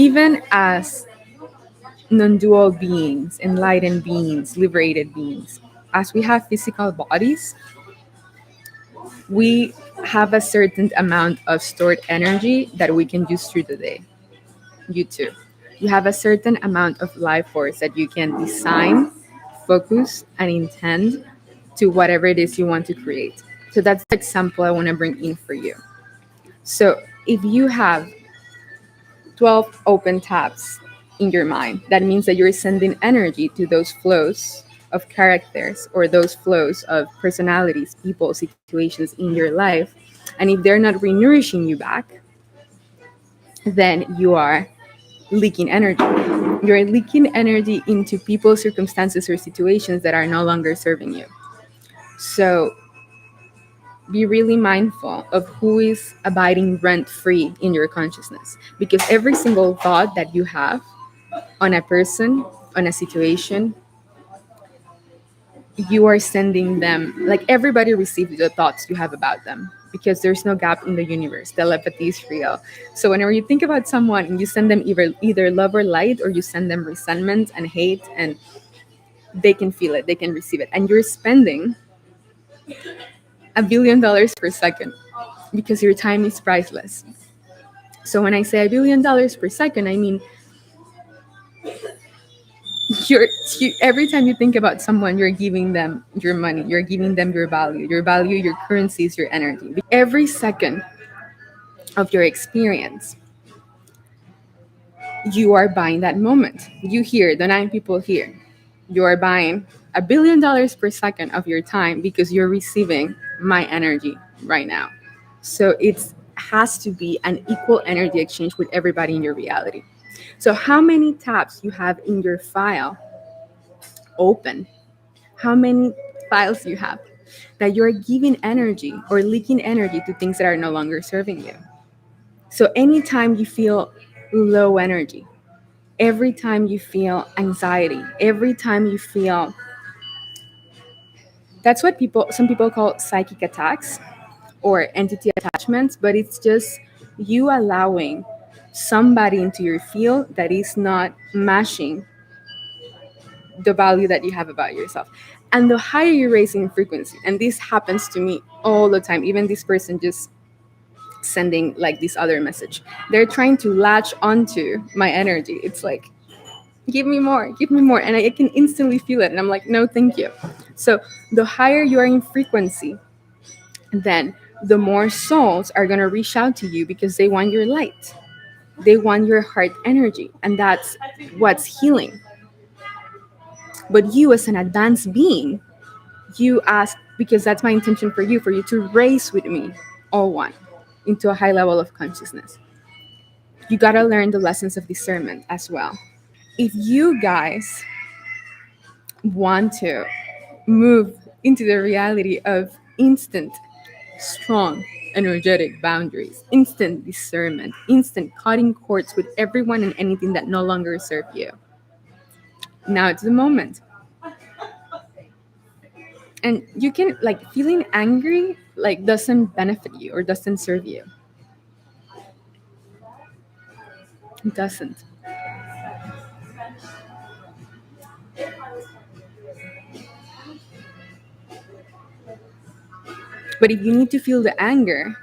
even as non-dual beings, enlightened beings, liberated beings, as we have physical bodies, we have a certain amount of stored energy that we can use through the day. You too. You have a certain amount of life force that you can design, focus, and intend to whatever it is you want to create. So that's the example I want to bring in for you. So if you have 12 open tabs in your mind, that means that you're sending energy to those flows of characters or those flows of personalities, people, situations in your life. And if they're not renourishing you back, then you are leaking energy. You're leaking energy into people, circumstances, or situations that are no longer serving you. So be really mindful of who is abiding rent free in your consciousness, because every single thought that you have on a person, on a situation, you are sending them, like everybody receives the thoughts you have about them, because there's no gap in the universe. Telepathy is real. So whenever you think about someone and you send them either love or light, or you send them resentment and hate, and they can feel it, they can receive it, and you're spending $1 billion per second, because your time is priceless. So when I say $1 billion per second, I mean every time you think about someone, you're giving them your money, you're giving them your value, your currency is your energy. Every second of your experience, you are buying that moment. You hear the 9 people here, you are buying $1 billion per second of your time, because you're receiving my energy right now. So it has to be an equal energy exchange with everybody in your reality. So how many tabs you have in your file open, how many files you have that you're giving energy or leaking energy to things that are no longer serving you. So anytime you feel low energy, every time you feel anxiety, every time you feel, that's what some people call psychic attacks or entity attachments, but it's just you allowing somebody into your field that is not matching the value that you have about yourself. And the higher you're raising in frequency, and this happens to me all the time, even this person just sending like this other message, they're trying to latch onto my energy. It's like, give me more, and I can instantly feel it, and I'm like, no thank you. So the higher you are in frequency, then the more souls are going to reach out to you, because they want your light, they want your heart energy, and that's what's healing. But you, as an advanced being, you ask, because that's my intention for you to raise with me, all one, into a high level of consciousness. You got to learn the lessons of discernment as well. If you guys want to move into the reality of instant, strong, energetic boundaries, instant discernment, instant cutting cords with everyone and anything that no longer serve you, now it's the moment. And you can, like, feeling angry like doesn't benefit you or doesn't serve you. It doesn't. But if you need to feel the anger,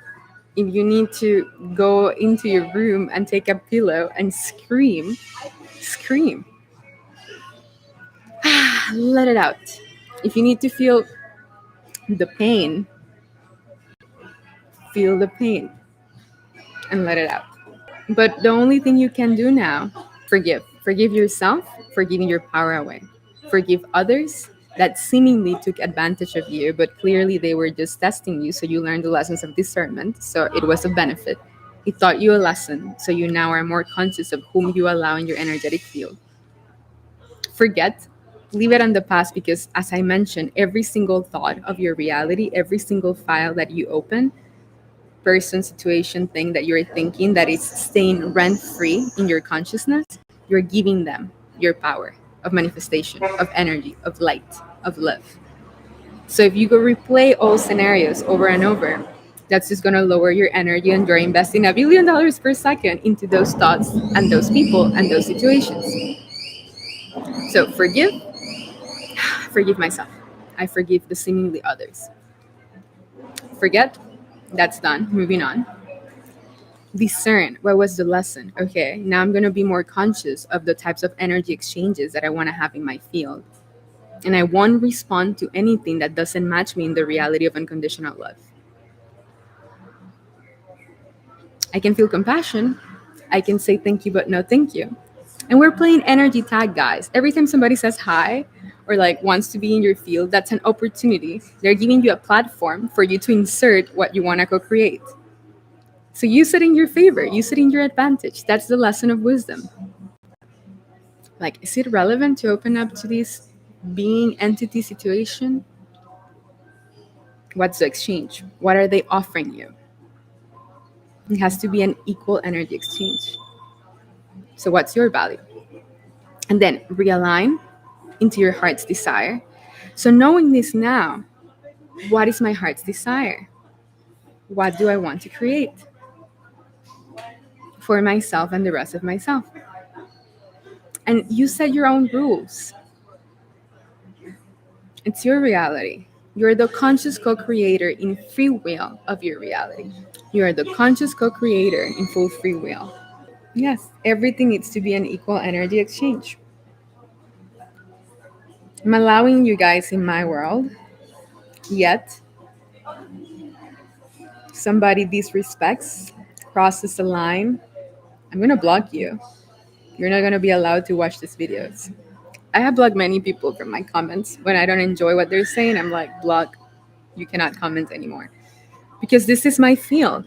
if you need to go into your room and take a pillow and scream. Let it out. If you need to feel the pain, feel the pain and let it out. But the only thing you can do now, forgive. Forgive yourself for giving your power away. Forgive others that seemingly took advantage of you, but clearly they were just testing you, so you learned the lessons of discernment, so it was a benefit. It taught you a lesson, so you now are more conscious of whom you allow in your energetic field. Forget, leave it in the past, because as I mentioned, every single thought of your reality, every single file that you open, person, situation, thing that you're thinking that is staying rent-free in your consciousness, you're giving them your power of manifestation, of energy, of light, of love. So if you go replay all scenarios over and over, That's just going to lower your energy, and you're investing $1 billion per second into those thoughts and those people and those situations. So forgive myself. I forgive the seemingly others. Forget, that's done. Moving on. Discern, what was the lesson? Okay, now I'm going to be more conscious of the types of energy exchanges that I want to have in my field. And I won't respond to anything that doesn't match me in the reality of unconditional love. I can feel compassion. I can say thank you, but no thank you. And we're playing energy tag, guys. Every time somebody says hi or like wants to be in your field, that's an opportunity. They're giving you a platform for you to insert what you want to co-create. So use it in your favor, use it in your advantage. That's the lesson of wisdom. Like, is it relevant to open up to this being entity situation? What's the exchange? What are they offering you? It has to be an equal energy exchange. So what's your value? And then realign into your heart's desire. So knowing this now, what is my heart's desire? What do I want to create for myself and the rest of myself? And you set your own rules. It's your reality. You're the conscious co-creator in free will of your reality. You are the conscious co-creator in full free will. Yes, everything needs to be an equal energy exchange. I'm allowing you guys in my world, yet somebody disrespects, crosses the line, I'm gonna block you. You're not gonna be allowed to watch these videos. I have blocked many people from my comments. When I don't enjoy what they're saying, I'm like, block, you cannot comment anymore. Because this is my field.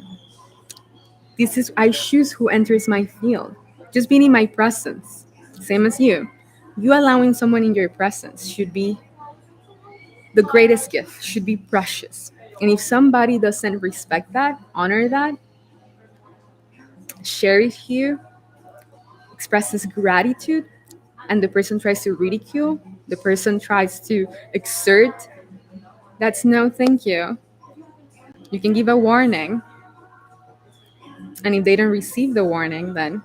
I choose who enters my field. Just being in my presence, same as you. You allowing someone in your presence should be the greatest gift, should be precious. And if somebody doesn't respect that, honor that, cherish you, expresses gratitude, and the person tries to ridicule, the person tries to exert, that's no thank you. You can give a warning, and if they don't receive the warning, then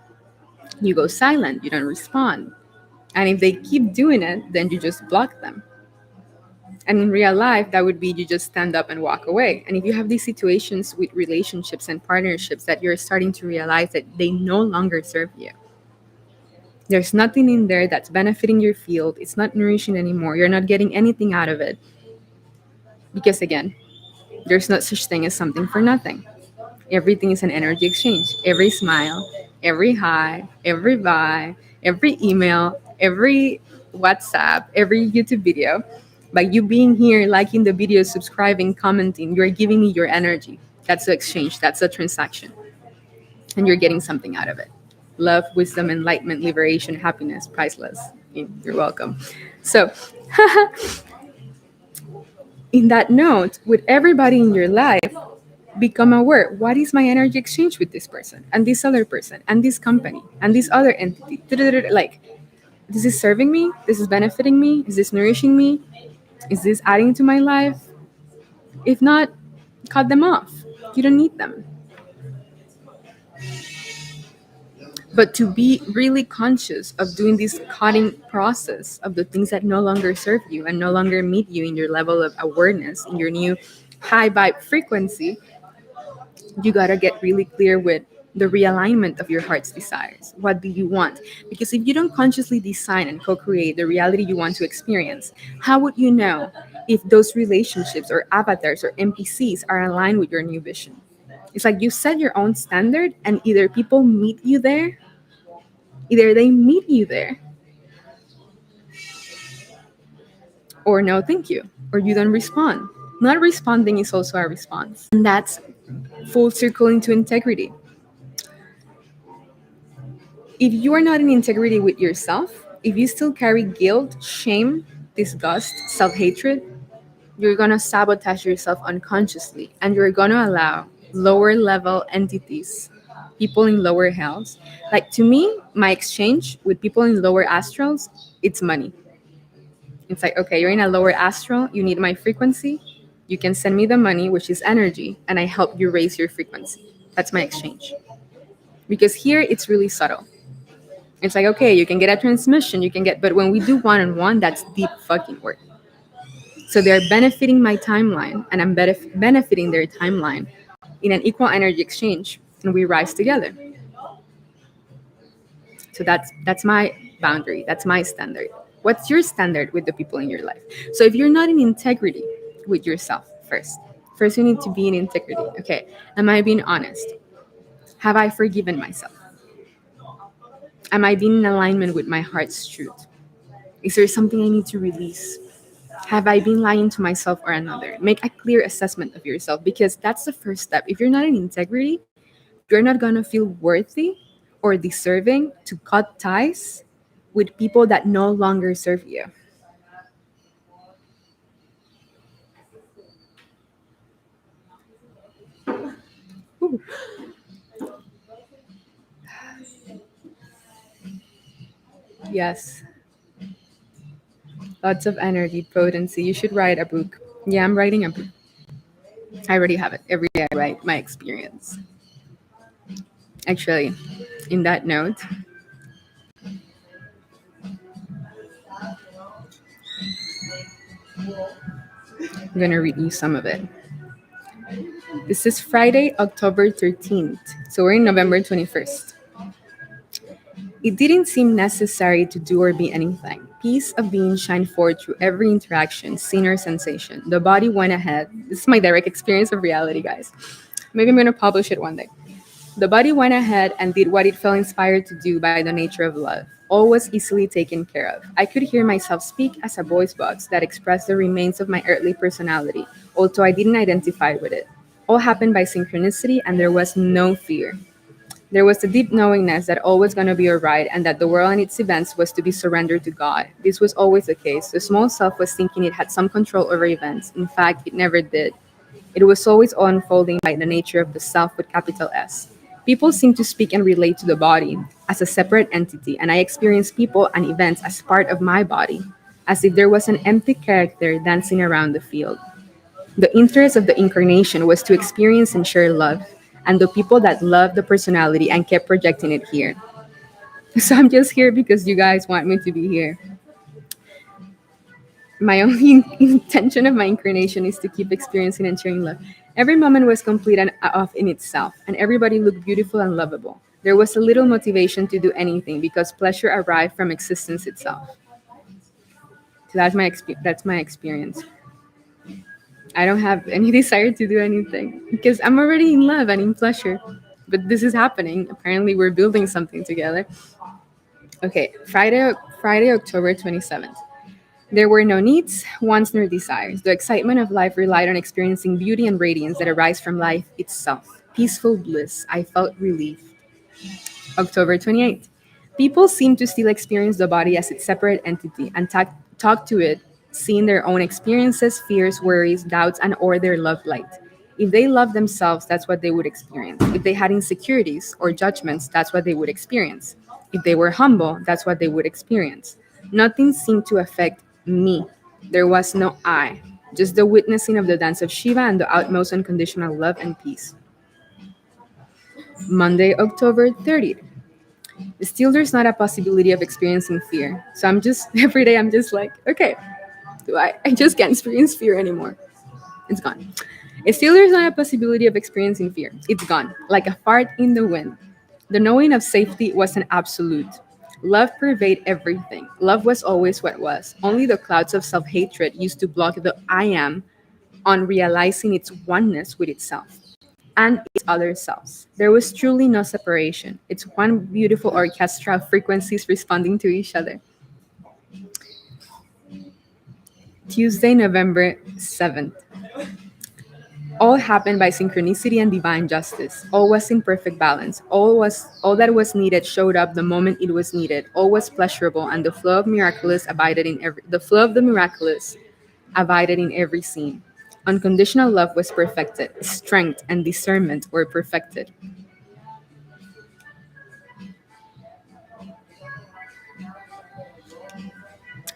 you go silent, you don't respond. And if they keep doing it, then you just block them. And in real life, that would be you just stand up and walk away. And if you have these situations with relationships and partnerships that you're starting to realize that they no longer serve you, there's nothing in there that's benefiting your field, it's not nourishing anymore, you're not getting anything out of it. Because again, there's no such thing as something for nothing. Everything is an energy exchange. Every smile, every hi, every bye, every email, every WhatsApp, every YouTube video. By you being here, liking the video, subscribing, commenting, you're giving me your energy. That's the exchange. That's a transaction. And you're getting something out of it. Love, wisdom, enlightenment, liberation, happiness, priceless. You're welcome. So, in that note, with everybody in your life, become aware, what is my energy exchange with this person and this other person and this company and this other entity? Like, this is serving me, this is benefiting me, is this nourishing me, is this adding to my life? If not, cut them off. You don't need them. But to be really conscious of doing this cutting process of the things that no longer serve you and no longer meet you in your level of awareness, in your new high vibe frequency, you got to get really clear with the realignment of your heart's desires. What do you want? Because if you don't consciously design and co-create the reality you want to experience, how would you know if those relationships or avatars or NPCs are aligned with your new vision? It's like you set your own standard, and either people meet you there, either they meet you there, or no thank you, or you don't respond. Not responding is also a response. And that's full circle into integrity. If you are not in integrity with yourself, if you still carry guilt, shame, disgust, self hatred, you're going to sabotage yourself unconsciously, and you're going to allow lower level entities, people in lower hells. Like, to me, my exchange with people in lower astrals, it's money. It's like, okay, you're in a lower astral, you need my frequency, You can send me the money, which is energy, and I help you raise your frequency. That's my exchange. Because here it's really subtle. It's like, okay, you can get a transmission, you can get, but when we do one on one, that's deep fucking work. So they're benefiting my timeline, and I'm benefiting their timeline in an equal energy exchange, and we rise together. So that's my boundary. That's my standard. What's your standard with the people in your life? So if you're not in integrity with yourself first you need to be in integrity. Okay, am I being honest? Have I forgiven myself? Am I being in alignment with my heart's truth? Is there something I need to release? Have I been lying to myself or another? Make a clear assessment of yourself, because that's the first step. If you're not in integrity, you're not going to feel worthy or deserving to cut ties with people that no longer serve you. Ooh. Yes, lots of energy, potency. You should write a book. Yeah, I'm writing a book. I already have it. Every day I write my experience. Actually, in that note, I'm going to read you some of it. This is Friday, October 13th. So we're in November 21st. It didn't seem necessary to do or be anything. Peace of being shined forth through every interaction, scene, or sensation. The body went ahead. This is my direct experience of reality, guys. Maybe I'm going to publish it one day. The body went ahead and did what it felt inspired to do by the nature of love. All was easily taken care of. I could hear myself speak as a voice box that expressed the remains of my earthly personality, although I didn't identify with it. All happened by synchronicity, and there was no fear. There was a deep knowingness that all was going to be alright, and that the world and its events was to be surrendered to God. This was always the case. The small self was thinking it had some control over events. In fact, it never did. It was always all unfolding by the nature of the self with capital S. People seem to speak and relate to the body as a separate entity, and I experience people and events as part of my body, as if there was an empty character dancing around the field. The interest of the incarnation was to experience and share love, and the people that loved the personality and kept projecting it here. So I'm just here because you guys want me to be here. My only intention of my incarnation is to keep experiencing and sharing love. Every moment was complete and off in itself, and everybody looked beautiful and lovable. There was a little motivation to do anything because pleasure arrived from existence itself. So that's my experience. I don't have any desire to do anything because I'm already in love and in pleasure. But this is happening. Apparently, we're building something together. Okay, Friday, October 27th. There were no needs, wants, nor desires. The excitement of life relied on experiencing beauty and radiance that arise from life itself. Peaceful bliss. I felt relief. October 28th. People seem to still experience the body as its separate entity and talk to it, seeing their own experiences, fears, worries, doubts, and or their love light. If they love themselves, that's what they would experience. If they had insecurities or judgments, that's what they would experience. If they were humble, that's what they would experience. Nothing seemed to affect me. There was no I, just the witnessing of the dance of Shiva and the utmost unconditional love and peace. Monday, October 30th. Still, there's not a possibility of experiencing fear. So I'm just, every day, I'm just like, okay, I just can't experience fear anymore. It's gone. Still, there's not a possibility of experiencing fear. It's gone, like a fart in the wind. The knowing of safety was an absolute. Love pervaded everything. Love was always what was. Only the clouds of self hatred used to block the I am on realizing its oneness with itself and its other selves. There was truly no separation. It's one beautiful orchestra of frequencies responding to each other. Tuesday, November 7th. All happened by synchronicity and divine justice. All was in perfect balance. All that was needed showed up the moment it was needed. All was pleasurable, and the flow of the miraculous abided in every scene. Unconditional love was perfected. Strength and discernment were perfected.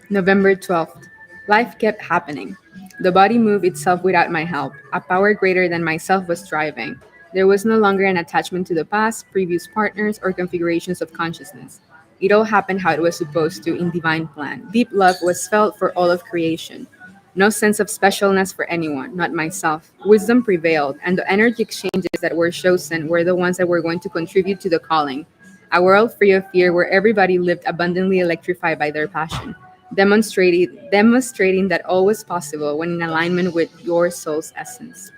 November 12th. Life kept happening. The body moved itself without my help. A power greater than myself was driving. There was no longer an attachment to the past, previous partners, or configurations of consciousness. It all happened how it was supposed to in divine plan. Deep love was felt for all of creation. No sense of specialness for anyone, not myself. Wisdom prevailed, and the energy exchanges that were chosen were the ones that were going to contribute to the calling. A world free of fear where everybody lived abundantly electrified by their passion, demonstrating that all was possible when in alignment with your soul's essence.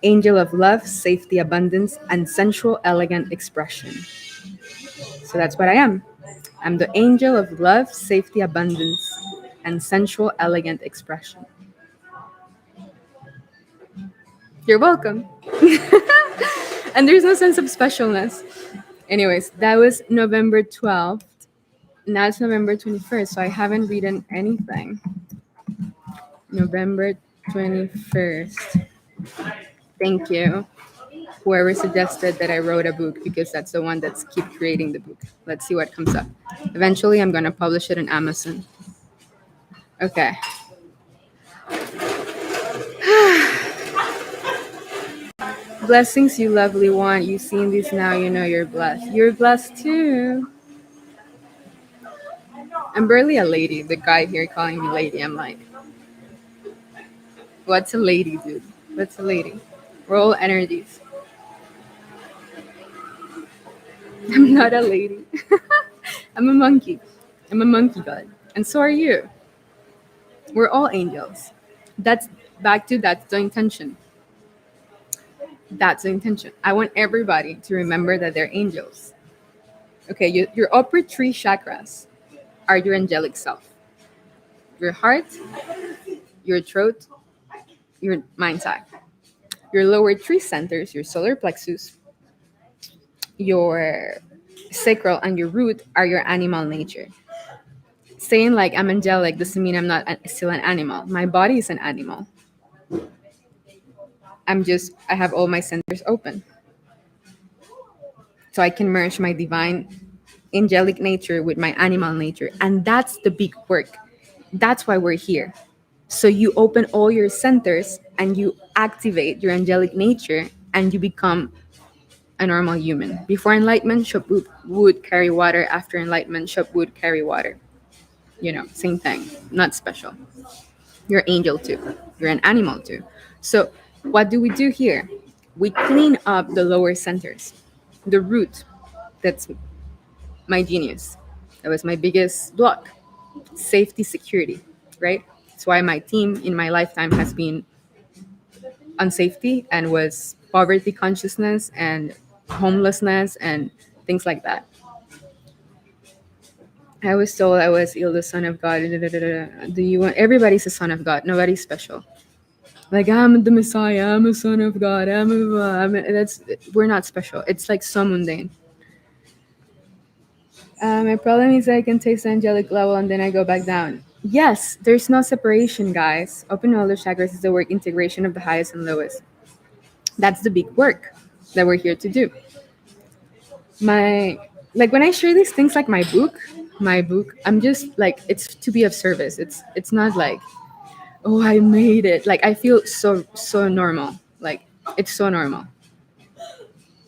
Angel of love, safety, abundance, and sensual, elegant expression. So that's what I am. I'm the angel of love, safety, abundance, and sensual, elegant expression. You're welcome. And there's no sense of specialness. Anyways, that was November 12th. Now it's November 21st, so I haven't written anything. November 21st. Thank you. Whoever suggested that I wrote a book, because that's the one that's keep creating the book. Let's see what comes up. Eventually, I'm going to publish it on Amazon. Okay. Blessings, you lovely one. You seen this now, you know you're blessed. You're blessed too. I'm barely a lady. The guy here calling me lady, I'm like, what's a lady, dude? What's a lady? We're all energies. I'm not a lady. I'm a monkey. I'm a monkey god. And so are you. We're all angels. That's back to that's the intention. That's the intention. I want everybody to remember that they're angels. Okay, your upper three chakras are your angelic self. Your heart, your throat, your mind's eye. Your lower three centers, your solar plexus, your sacral, and your root are your animal nature. Saying like I'm angelic doesn't mean I'm not still an animal. My body is an animal. I have all my centers open. So I can merge my divine angelic nature with my animal nature. And that's the big work. That's why we're here. So you open all your centers and you activate your angelic nature and you become a normal human. Before enlightenment, shop would carry water. After enlightenment, shop would carry water. You know, same thing. Not special. You're angel too. You're an animal too. So what do we do here? We clean up the lower centers. The root, that's my genius. That was my biggest block. Safety, security, right? That's why my team in my lifetime has been on safety and was poverty consciousness and homelessness and things like that. I was told I was ill, the son of God. Do you want? Everybody's a son of God. Nobody's special. Like I'm the Messiah. I'm a son of God. That's we're not special. It's like so mundane. My problem is I can taste the angelic level and then I go back down. Yes, there's no separation, guys. Open all the chakras is the work integration of the highest and lowest. That's the big work that we're here to do. When I share these things like my book, I'm just like it's to be of service. It's not like, oh, I made it. Like I feel so normal. Like it's so normal.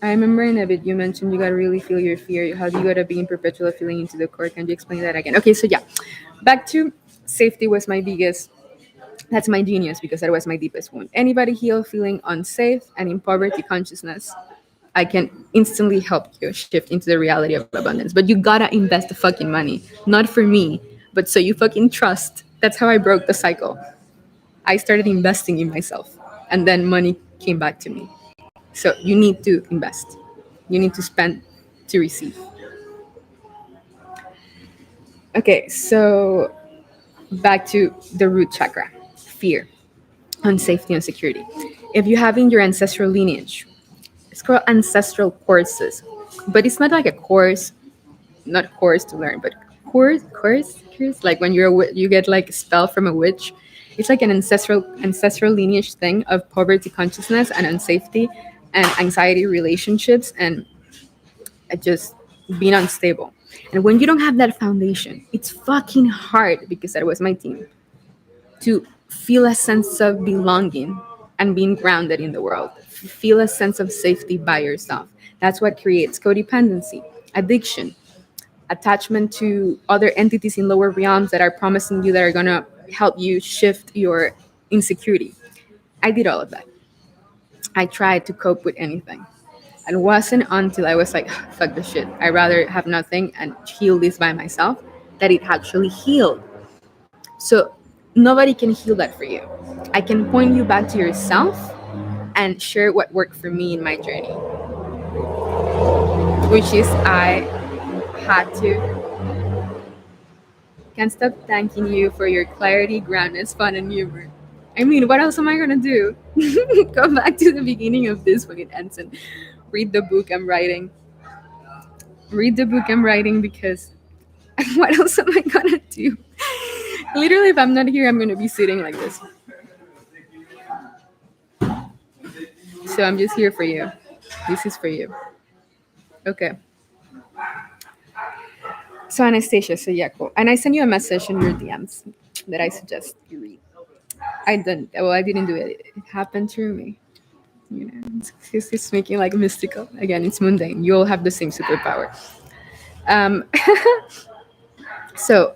I remember in a bit you mentioned you gotta really feel your fear. How do you gotta be in perpetual feeling into the core? Can you explain that again? Okay, so yeah, back to safety was my biggest. That's my genius because that was my deepest wound. Anybody heal feeling unsafe and in poverty consciousness, I can instantly help you shift into the reality of abundance. But you gotta invest the fucking money, not for me, but so you fucking trust. That's how I broke the cycle. I started investing in myself, and then money came back to me. So you need to invest. You need to spend to receive. Okay, so back to the root chakra, fear, unsafety, and security. If you have in your ancestral lineage, it's called ancestral courses, but it's not like a course, not course to learn, but course, like when you get like a spell from a witch. It's like an ancestral lineage thing of poverty consciousness and unsafety and anxiety relationships and just being unstable. And when you don't have that foundation, it's fucking hard because that was my team to feel a sense of belonging and being grounded in the world. Feel a sense of safety by yourself. That's what creates codependency, addiction, attachment to other entities in lower realms that are promising you that are going to help you shift your insecurity. I did all of that. I tried to cope with anything. And it wasn't until I was like, fuck this shit. I'd rather have nothing and heal this by myself that it actually healed. So nobody can heal that for you. I can point you back to yourself and share what worked for me in my journey, which is I had to. Can't stop thanking you for your clarity, groundness, fun, and humor. I mean, what else am I gonna do? Go back to the beginning of this when it ends and read the book I'm writing. Read the book I'm writing because what else am I gonna do? Literally, if I'm not here, I'm gonna be sitting like this. So I'm just here for you. This is for you. Okay. So Anastasia, so yeah, cool. And I sent you a message in your DMs that I suggest you read. I didn't. Well, I didn't do it. It happened through me. You know, it's making like mystical. Again, it's mundane. You all have the same superpower. Um, so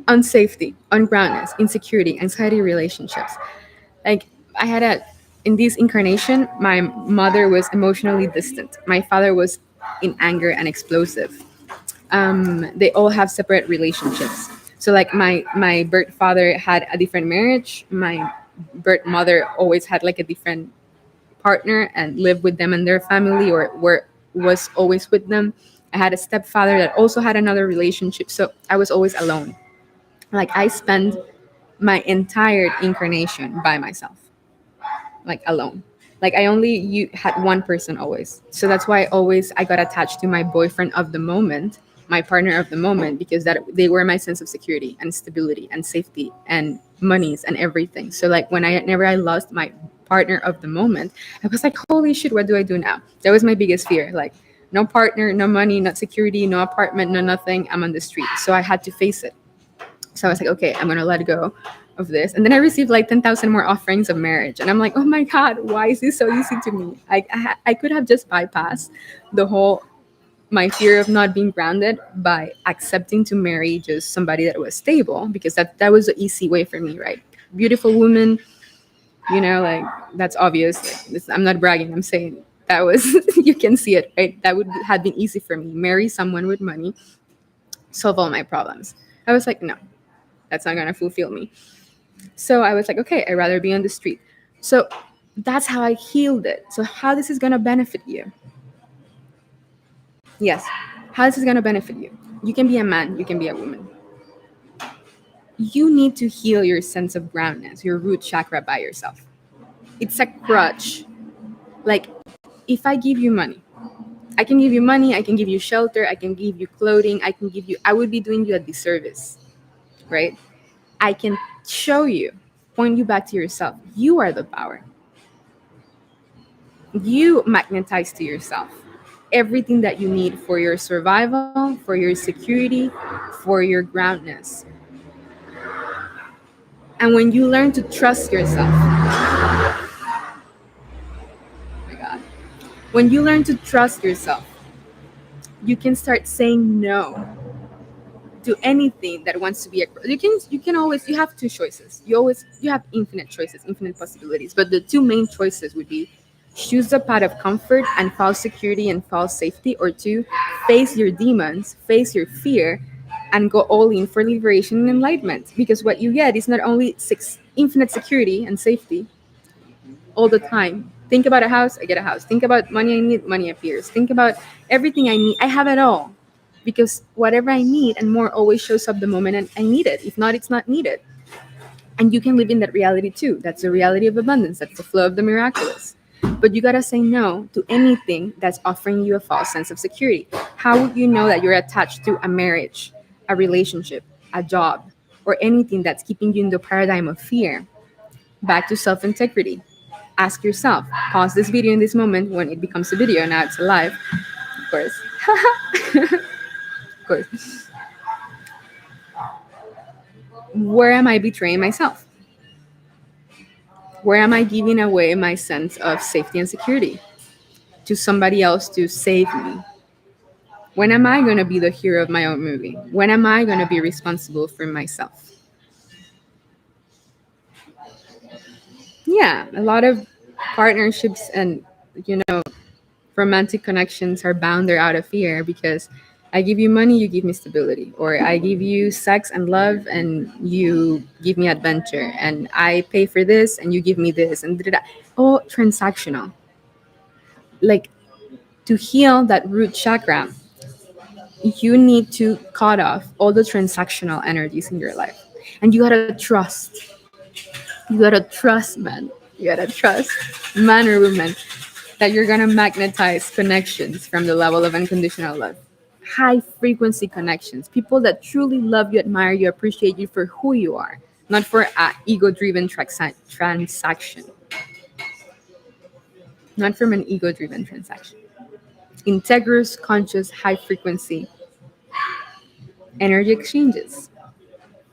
on safety, on groundness, insecurity, anxiety, relationships. Like I had a in this incarnation, my mother was emotionally distant. My father was in anger and explosive. They all have separate relationships. So like my birth father had a different marriage. My birth mother always had like a different partner and lived with them and their family, or was always with them. I had a stepfather that also had another relationship. So I was always alone. Like I spent my entire incarnation by myself, like alone. Like I only you had one person always. So that's why always I got attached to my boyfriend of the moment, my partner of the moment, because that they were my sense of security and stability and safety and monies and everything. So like whenever I lost my partner of the moment, I was like, holy shit, what do I do now? That was my biggest fear. Like no partner, no money, not security, no apartment, no nothing. I'm on the street. So I had to face it. So I was like, okay, I'm gonna let go of this. And then I received like 10,000 more offerings of marriage, and I'm like, oh my god, why is this so easy to me? I could have just bypassed the whole my fear of not being grounded by accepting to marry just somebody that was stable, because that was the easy way for me, right? Beautiful woman, you know, like that's obvious. Like, I'm not bragging. I'm saying that was you can see it, right? That would have been easy for me. Marry someone with money, solve all my problems. I was like, no, that's not gonna fulfill me. So I was like, okay, I'd rather be on the street. So that's how I healed it. So how this is gonna benefit you? Yes, how this is gonna benefit you? You can be a man, you can be a woman. You need to heal your sense of groundness, your root chakra by yourself. It's a crutch. Like if I give you money, I can give you money, I can give you shelter, I can give you clothing, I would be doing you a disservice, right? I can show you, point you back to yourself. You are the power. You magnetize to yourself everything that you need for your survival, for your security, for your groundness. And when you learn to trust yourself, oh my God, when you learn to trust yourself, you can start saying no to anything that wants to be a you can always you have two choices. You have infinite choices, infinite possibilities, but the two main choices would be choose the path of comfort and false security and false safety, or two, face your demons, face your fear, and go all in for liberation and enlightenment. Because what you get is not only infinite security and safety all the time. Think about a house, I get a house. Think about money, I need, money appears. Think about everything I need, I have it all. Because whatever I need and more always shows up the moment I need it. If not, it's not needed. And you can live in that reality too. That's the reality of abundance. That's the flow of the miraculous. But you gotta say no to anything that's offering you a false sense of security. How would you know that you're attached to a marriage, a relationship, a job, or anything that's keeping you in the paradigm of fear? Back to self integrity. Ask yourself, pause this video in this moment when it becomes a video. Now it's alive, of course. Of course. Where am I betraying myself? Where am I giving away my sense of safety and security to somebody else to save me? When am I going to be the hero of my own movie? When am I going to be responsible for myself? Yeah, a lot of partnerships and, you know, romantic connections are bound or out of fear because I give you money, you give me stability, or I give you sex and love, and you give me adventure, and I pay for this, and you give me this, and da-da-da. All transactional. Like, to heal that root chakra, you need to cut off all the transactional energies in your life, and you gotta trust. You gotta trust, man. You gotta trust, man or woman, that you're gonna magnetize connections from the level of unconditional love. High frequency connections. People that truly love you, admire you, appreciate you for who you are, not for a ego driven transaction. Not from an ego driven transaction. Integrous, conscious, high frequency energy exchanges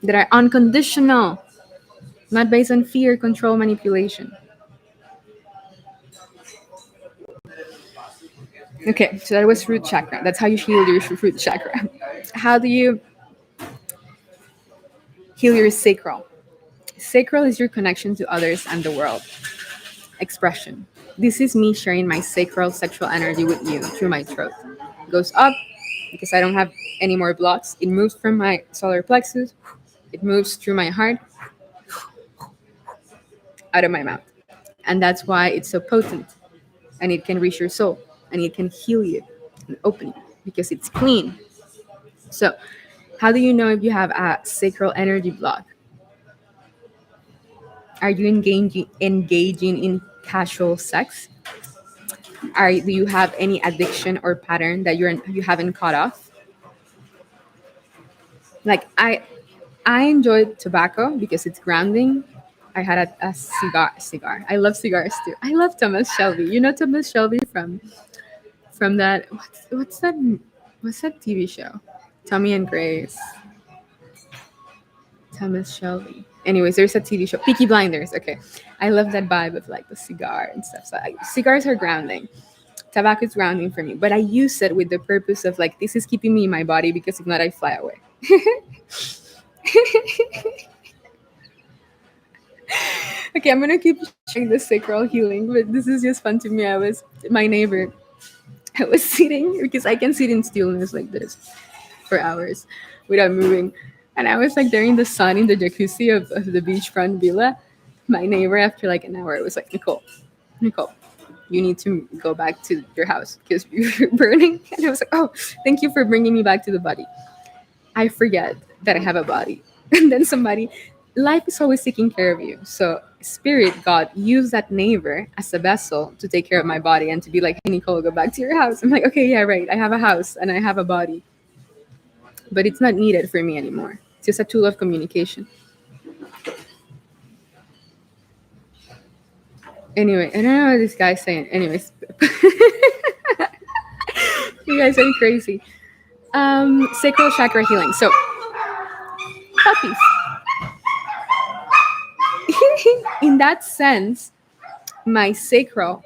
that are unconditional, not based on fear, control, manipulation. Okay, so that was root chakra. That's how you heal your root chakra. How do you heal your sacral? Sacral is your connection to others and the world. Expression. This is me sharing my sacral sexual energy with you through my throat. It goes up because I don't have any more blocks. It moves from my solar plexus. It moves through my heart, out of my mouth. And that's why it's so potent. And it can reach your soul. And it can heal you and open you because it's clean. So, how do you know if you have a sacral energy block? Are you engaging in casual sex? Do you have any addiction or pattern that you haven't caught off? Like I enjoy tobacco because it's grounding. I had a cigar. I love cigars too. I love Thomas Shelby. You know Thomas Shelby from that what's that TV show? Tommy and Grace. Thomas Shelby. Anyways, there's a TV show, Peaky Blinders. Okay, I love that vibe of like the cigar and stuff. So cigars are grounding. Tobacco is grounding for me, but I use it with the purpose of like this is keeping me in my body because if not, I fly away. Okay, I'm gonna keep sharing the sacral healing, but this is just fun to me. My neighbor. I was sitting because I can sit in stillness like this for hours without moving. And I was like there in the sun in the jacuzzi of the beachfront villa. My neighbor, after like an hour, was like, Nicole, you need to go back to your house because you're burning. And I was like, oh, thank you for bringing me back to the body. I forget that I have a body. And then life is always taking care of you. So spirit, God, use that neighbor as a vessel to take care of my body and to be like, hey, Nicole, go back to your house. I'm like, okay, yeah, right. I have a house and I have a body. But it's not needed for me anymore. It's just a tool of communication. Anyway, I don't know what this guy's saying. Anyways, you guys are crazy. Sacral chakra healing. So, puppies. In that sense, my sacral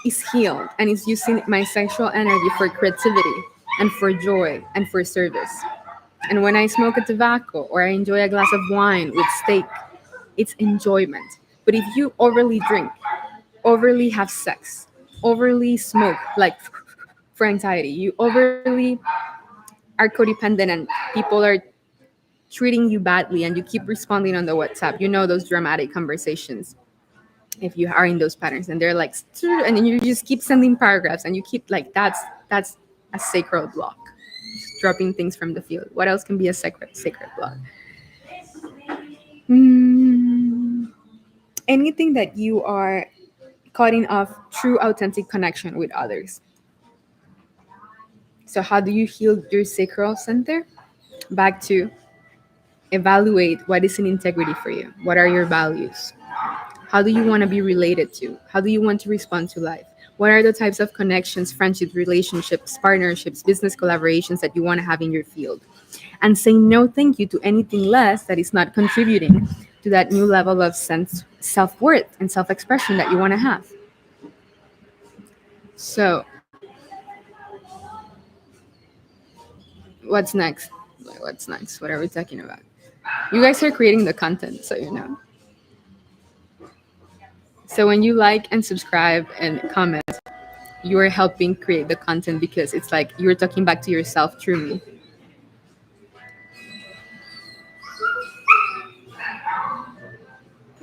is healed and is using my sexual energy for creativity and for joy and for service. And when I smoke a tobacco or I enjoy a glass of wine with steak, it's enjoyment. But if you overly drink, overly have sex, overly smoke, like for anxiety, you overly are codependent and people are treating you badly and you keep responding on the WhatsApp, you know those dramatic conversations. If you are in those patterns and they're like, and then you just keep sending paragraphs and you keep like, that's a sacral block. Dropping things from the field. What else can be a sacred block? Anything that you are cutting off true authentic connection with others. So how do you heal your sacral center? Back to evaluate what is in integrity for you. What are your values? How do you want to be related to? How do you want to respond to life? What are the types of connections, friendships, relationships, partnerships, business collaborations that you want to have in your field? And say no thank you to anything less that is not contributing to that new level of self-worth and self-expression that you want to have. So what's next? What's next? What are we talking about? You guys are creating the content, so you know. So when you like and subscribe and comment, you are helping create the content, because it's like you're talking back to yourself through me.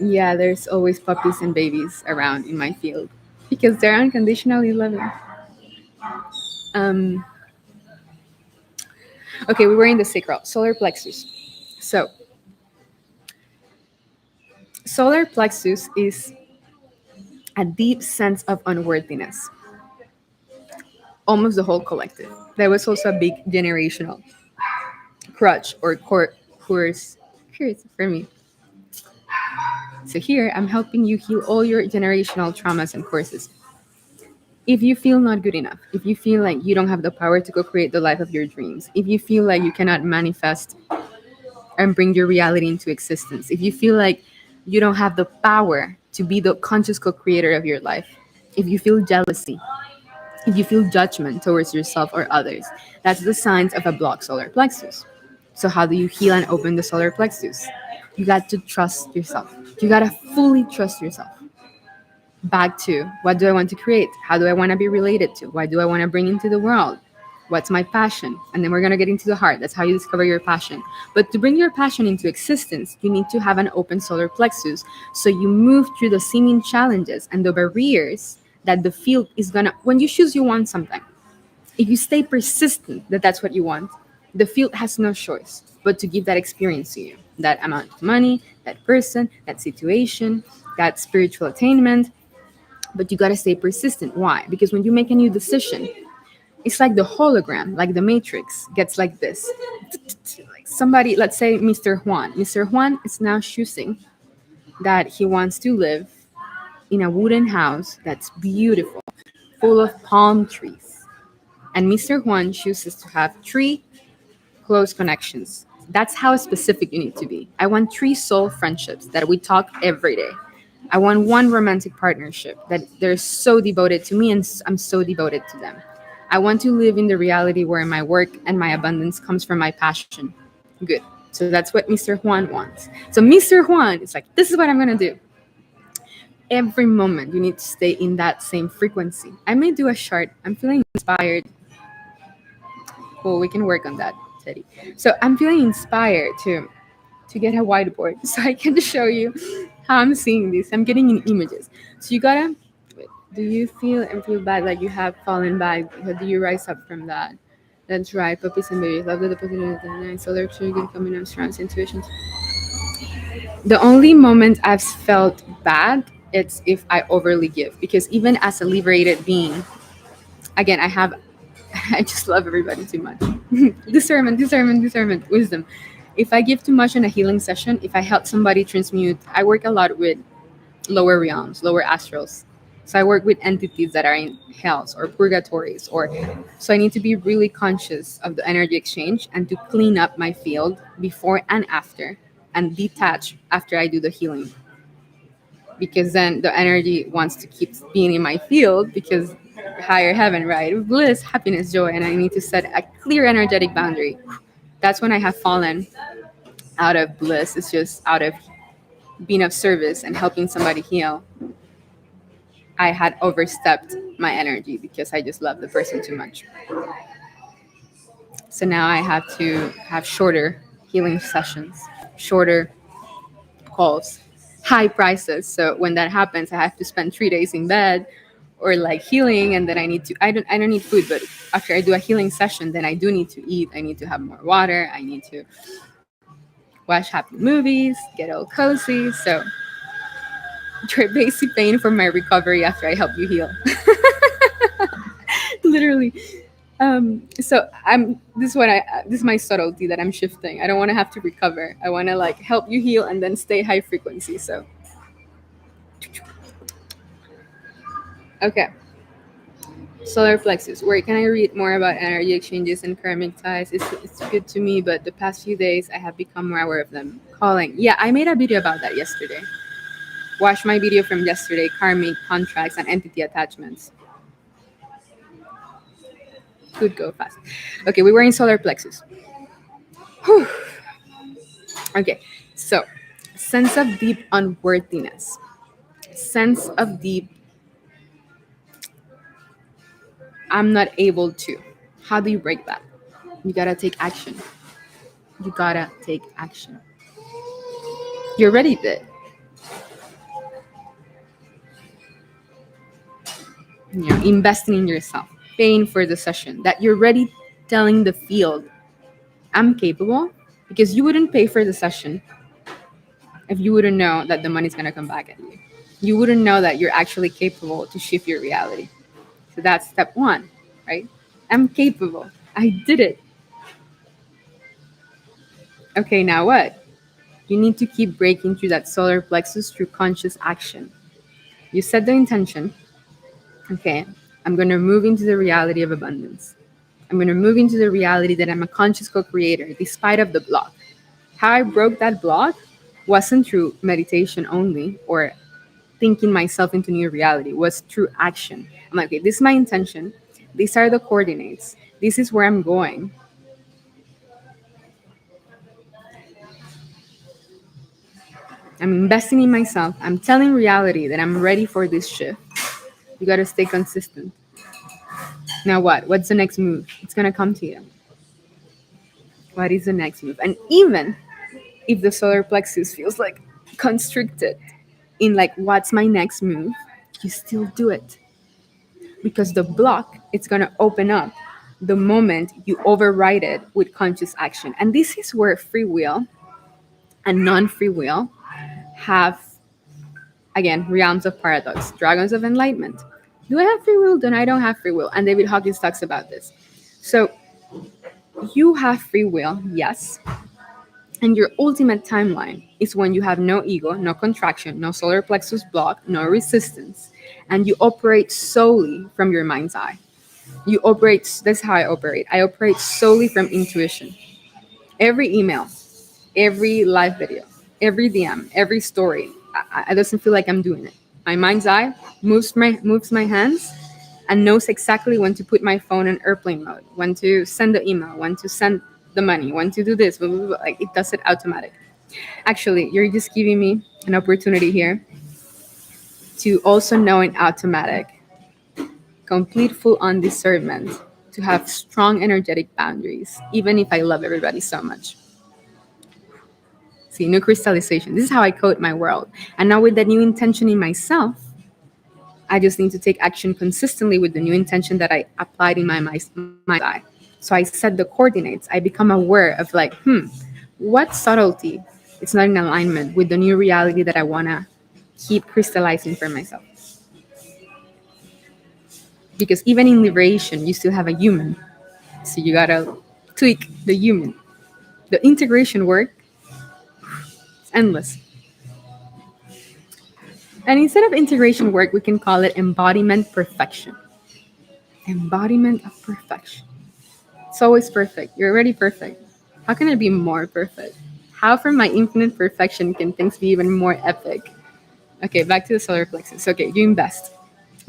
Yeah, there's always puppies and babies around in my field because they're unconditionally loving. Um, okay, we were in the sacral, solar plexus. So, solar plexus is a deep sense of unworthiness, almost the whole collective. There was also a big generational crutch or course for me. So here, I'm helping you heal all your generational traumas and courses. If you feel not good enough, if you feel like you don't have the power to co-create the life of your dreams, if you feel like you cannot manifest and bring your reality into existence, if you feel like you don't have the power to be the conscious co-creator of your life, if you feel jealousy, if you feel judgment towards yourself or others, that's the signs of a blocked solar plexus. So how do you heal and open the solar plexus? You got to trust yourself. You got to fully trust yourself. Back to, what do I want to create? How do I want to be related to? What do I want to bring into the world? What's my passion? And then we're going to get into the heart. That's how you discover your passion. But to bring your passion into existence, you need to have an open solar plexus. So you move through the seeming challenges and the barriers that the field is going to, when you choose you want something, if you stay persistent that that's what you want, the field has no choice but to give that experience to you, that amount of money, that person, that situation, that spiritual attainment. But you got to stay persistent. Why? Because when you make a new decision, it's like the hologram, like the matrix gets like this. Like somebody, let's say Mr. Juan. Mr. Juan is now choosing that he wants to live in a wooden house that's beautiful, full of palm trees. And Mr. Juan chooses to have 3 close connections. That's how specific you need to be. I want 3 soul friendships that we talk every day. I want 1 romantic partnership that they're so devoted to me and I'm so devoted to them. I want to live in the reality where my work and my abundance comes from my passion. Good. So that's what Mr. Juan wants. So Mr. Juan is like, this is what I'm going to do. Every moment you need to stay in that same frequency. I may do a chart. I'm feeling inspired. Well, we can work on that, Teddy. So I'm feeling inspired to get a whiteboard so I can show you how I'm seeing this. I'm getting in images. So you gotta, do you feel and feel bad like you have fallen back? How do you rise up from that? That's right, puppies and babies. Love the positive and solar trigger coming up strong intuitions. The only moment I've felt bad, it's if I overly give. Because even as a liberated being, again, I just love everybody too much. discernment, wisdom. If I give too much in a healing session, if I help somebody transmute, I work a lot with lower realms, lower astrals. So I work with entities that are in hells or purgatories, or so I need to be really conscious of the energy exchange and to clean up my field before and after, and detach after I do the healing. Because then the energy wants to keep being in my field because higher heaven, right? Bliss, happiness, joy, and I need to set a clear energetic boundary. That's when I have fallen out of bliss. It's just out of being of service and helping somebody heal. I had overstepped my energy because I just love the person too much. So now I have to have shorter healing sessions, shorter calls, high prices. So when that happens, I have to spend 3 days in bed or like healing, and then I don't need food, but after I do a healing session, then I do need to eat. I need to have more water. I need to watch happy movies, get all cozy. So you're basically paying for my recovery after I help you heal. Literally. So this is my subtlety that I'm shifting. I don't want to have to recover. I want to like help you heal and then stay high frequency. So okay. Solar plexus. Where can I read more about energy exchanges and karmic ties? It's good to me, but the past few days I have become more aware of them. Calling. Yeah, I made a video about that yesterday. Watch my video from yesterday, karmic contracts and entity attachments. Could go fast. Okay, we were in solar plexus. Whew. Okay, so sense of deep unworthiness, sense of deep I'm not able to. How do you break that? You gotta take action. You gotta take action. You already did. Investing in yourself, paying for the session, that you're already telling the field, I'm capable, because you wouldn't pay for the session if you wouldn't know that the money's gonna come back at you. You wouldn't know that you're actually capable to shift your reality. So that's step one, right? I'm capable. I did it. Okay, now what? You need to keep breaking through that solar plexus through conscious action. You set the intention. Okay, I'm going to move into the reality of abundance. I'm going to move into the reality that I'm a conscious co-creator despite of the block. How I broke that block wasn't through meditation only or thinking myself into new reality, it was through action. I'm like, okay, this is my intention. These are the coordinates. This is where I'm going. I'm investing in myself. I'm telling reality that I'm ready for this shift. You got to stay consistent. Now what? What's the next move? It's going to come to you. What is the next move? And even if the solar plexus feels like constricted in like, what's my next move? You still do it. Because the block, it's going to open up the moment you override it with conscious action. And this is where free will and non-free will have, again, realms of paradox, dragons of enlightenment. Do I have free will? Then I don't have free will. And David Hawkins talks about this. So you have free will, yes. And your ultimate timeline is when you have no ego, no contraction, no solar plexus block, no resistance, and you operate solely from your mind's eye. You operate, that's how I operate. I operate solely from intuition. Every email, every live video, every DM, every story, I doesn't feel like I'm doing it. My mind's eye moves my hands and knows exactly when to put my phone in airplane mode, when to send the email, when to send the money, when to do this, blah, blah, blah. Like it does it automatic. Actually, you're just giving me an opportunity here to also know in automatic, complete full on discernment, to have strong energetic boundaries, even if I love everybody so much. See, new crystallization. This is how I code my world. And now with that new intention in myself, I just need to take action consistently with the new intention that I applied in my eye. So I set the coordinates. I become aware of like, what subtlety is not in alignment with the new reality that I want to keep crystallizing for myself. Because even in liberation, you still have a human. So you got to tweak the human. The integration work is endless. And instead of integration work, we can call it embodiment perfection. Embodiment of perfection. It's always perfect. You're already perfect. How can it be more perfect? How from my infinite perfection can things be even more epic? Okay, back to the solar plexus. Okay, you invest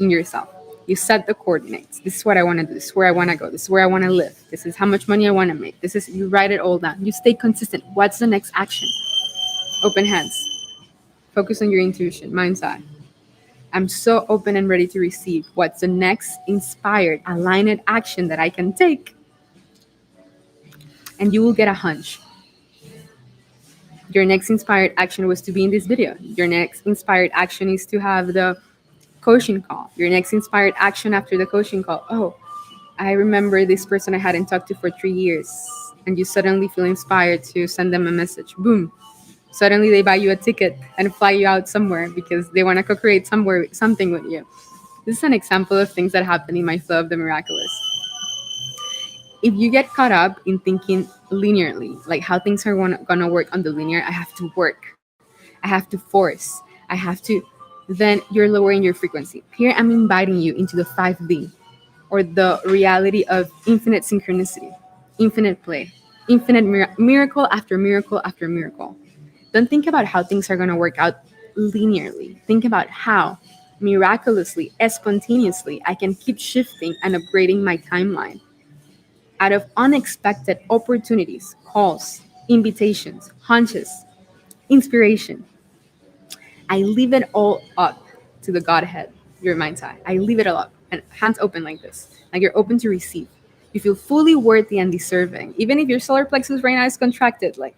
in yourself. You set the coordinates. This is what I want to do. This is where I want to go. This is where I want to live. This is how much money I want to make. This is, you write it all down. You stay consistent. What's the next action? Open hands. Focus on your intuition, mind's eye. I'm so open and ready to receive. What's the next inspired, aligned action that I can take? And you will get a hunch. Your next inspired action was to be in this video. Your next inspired action is to have the coaching call. Your next inspired action after the coaching call. Oh, I remember this person I hadn't talked to for 3 years. And you suddenly feel inspired to send them a message. Boom. Suddenly they buy you a ticket and fly you out somewhere because they want to co-create something with you. This is an example of things that happen in my flow of the miraculous. If you get caught up in thinking linearly, like how things are going to work on the linear, I have to work, I have to force, I have to, then you're lowering your frequency. Here I'm inviting you into the 5D, or the reality of infinite synchronicity, infinite play, infinite miracle after miracle after miracle. Don't think about how things are going to work out linearly. Think about how miraculously, spontaneously, I can keep shifting and upgrading my timeline out of unexpected opportunities, calls, invitations, hunches, inspiration. I leave it all up to the Godhead, your mind's eye. I leave it all up and hands open like this, like you're open to receive. You feel fully worthy and deserving. Even if your solar plexus right now is contracted, like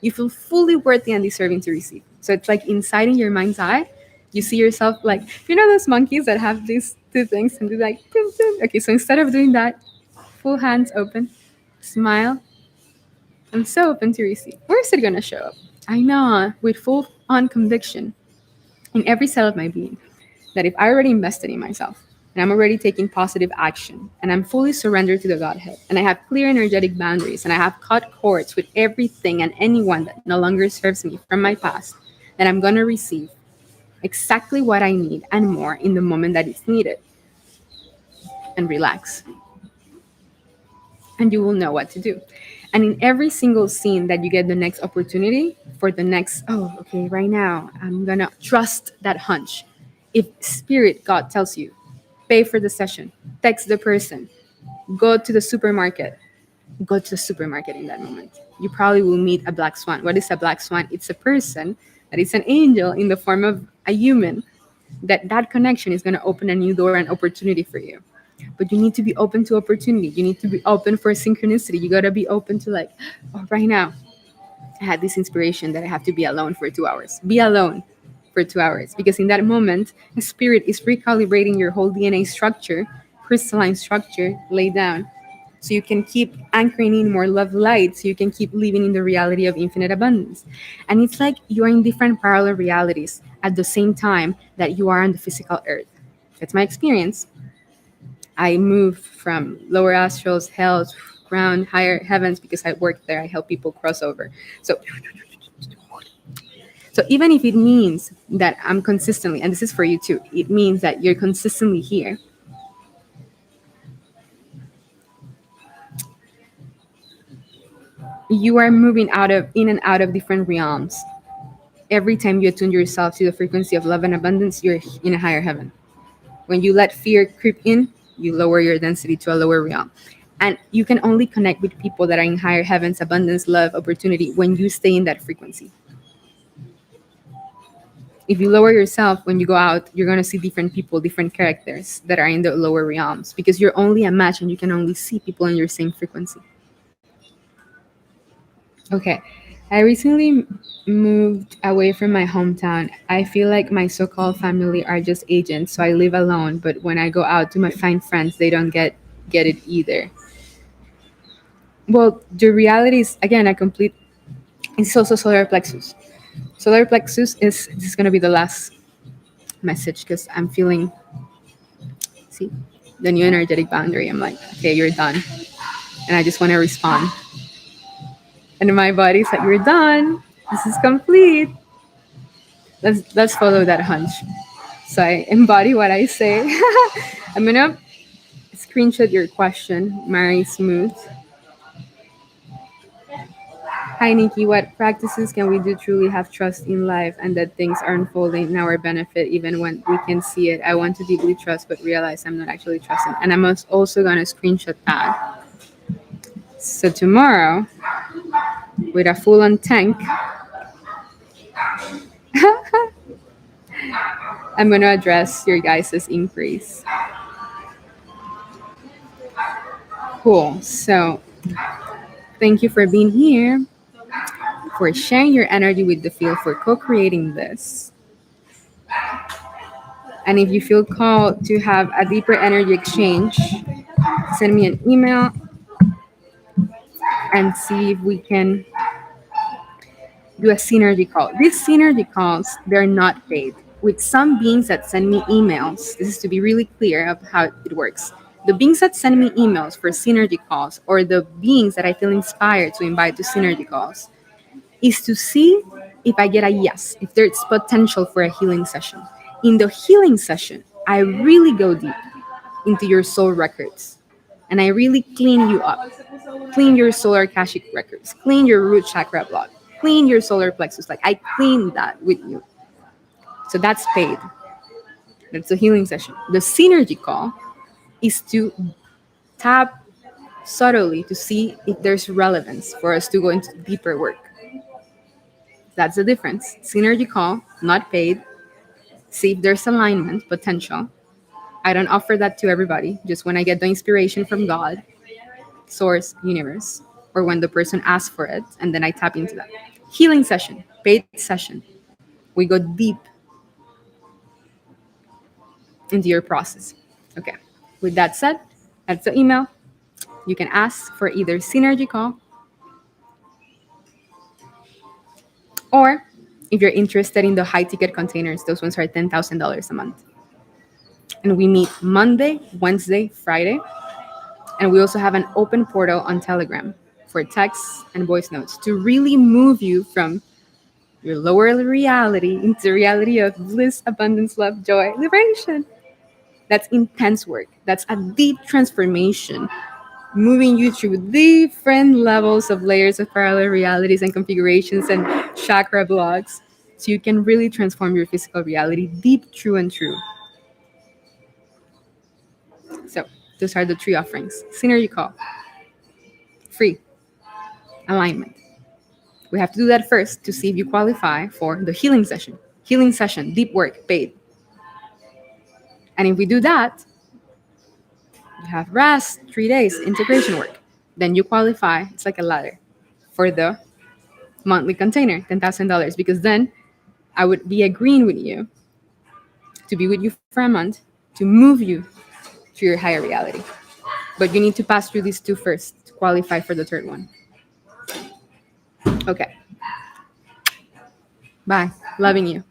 you feel fully worthy and deserving to receive. So it's like inside in your mind's eye, you see yourself like, you know, those monkeys that have these two things and do like, boom, boom. Okay, so instead of doing that, full hands open, smile. I'm so open to receive. Where is it going to show up? I know with full on conviction in every cell of my being that if I already invested in myself and I'm already taking positive action and I'm fully surrendered to the Godhead and I have clear energetic boundaries and I have cut cords with everything and anyone that no longer serves me from my past, then I'm going to receive exactly what I need and more in the moment that it's needed and relax. And you will know what to do. And in every single scene that you get the next opportunity for the next, oh, okay, right now, I'm going to trust that hunch. If spirit, God tells you, pay for the session, text the person, go to the supermarket, go to the supermarket in that moment. You probably will meet a black swan. What is a black swan? It's a person that is an angel in the form of a human. That connection is going to open a new door and opportunity for you. But you need to be open to opportunity. You need to be open for synchronicity. You got to be open to like, oh, right now I had this inspiration that I have to be alone for 2 hours. Be alone for 2 hours, because in that moment a spirit is recalibrating your whole DNA structure, crystalline structure, lay down, so you can keep anchoring in more love light, so you can keep living in the reality of infinite abundance. And it's like you're in different parallel realities at the same time that you are on the physical earth. That's my experience. I moved from lower astrals, hells, ground, higher heavens because I work there. I help people cross over. So even if it means that I'm consistently, and this is for you too, it means that you're consistently here. You are moving in and out of different realms. Every time you attune yourself to the frequency of love and abundance, you're in a higher heaven. When you let fear creep in, you lower your density to a lower realm. And you can only connect with people that are in higher heavens, abundance, love, opportunity, when you stay in that frequency. If you lower yourself, when you go out, you're going to see different people, different characters that are in the lower realms, because you're only a match and you can only see people in your same frequency. Okay. I recently moved away from my hometown. I feel like my so-called family are just agents, so I live alone, but when I go out to my fine friends, they don't get it either. Well, the reality is, again, a complete, it's also solar plexus. Solar plexus is, this is going to be the last message because I'm feeling, see, the new energetic boundary. I'm like, okay, you're done. And I just want to respond. And my body's like, you're done. This is complete. Let's follow that hunch. So I embody what I say. I'm gonna screenshot your question, Mary Smooth. Hi Nikki, what practices can we do truly have trust in life and that things are unfolding in our benefit even when we can see it? I want to deeply trust but realize I'm not actually trusting. And I'm also gonna screenshot that. So tomorrow, with a full on tank, I'm gonna address your guys' increase. Cool. So thank you for being here, for sharing your energy with the field, for co-creating this. And if you feel called to have a deeper energy exchange, send me an email and see if we can do a synergy call. These synergy calls, they're not paid. With some beings that send me emails, this is to be really clear of how it works. The beings that send me emails for synergy calls, or the beings that I feel inspired to invite to synergy calls, is to see if I get a yes, if there's potential for a healing session. In the healing session, I really go deep into your soul records and I really clean you up. Clean your solar akashic records, clean your root chakra block, clean your solar plexus. Like I clean that with you. So that's paid. That's a healing session. The synergy call is to tap subtly to see if there's relevance for us to go into deeper work. That's the difference. Synergy call, not paid. See if there's alignment potential. I don't offer that to everybody, just when I get the inspiration from God, source, universe, or when the person asks for it, and then I tap into that. Healing session, paid session. We go deep into your process. Okay. With that said, that's the email. You can ask for either synergy call, or if you're interested in the high ticket containers, those ones are $10,000 a month. And we meet Monday, Wednesday, Friday. And we also have an open portal on Telegram for texts and voice notes to really move you from your lower reality into the reality of bliss, abundance, love, joy, liberation. That's intense work. That's a deep transformation, moving you through different levels of layers of parallel realities and configurations and chakra blocks so you can really transform your physical reality deep, true, and true. So those are the three offerings. Synergy call, free, alignment. We have to do that first to see if you qualify for the healing session. Healing session, deep work, paid. And if we do that, you have rest, 3 days, integration work. Then you qualify. It's like a ladder for the monthly container, $10,000. Because then I would be agreeing with you to be with you for a month to move you to your higher reality. But you need to pass through these two first to qualify for the third one. Okay. Bye. Loving you.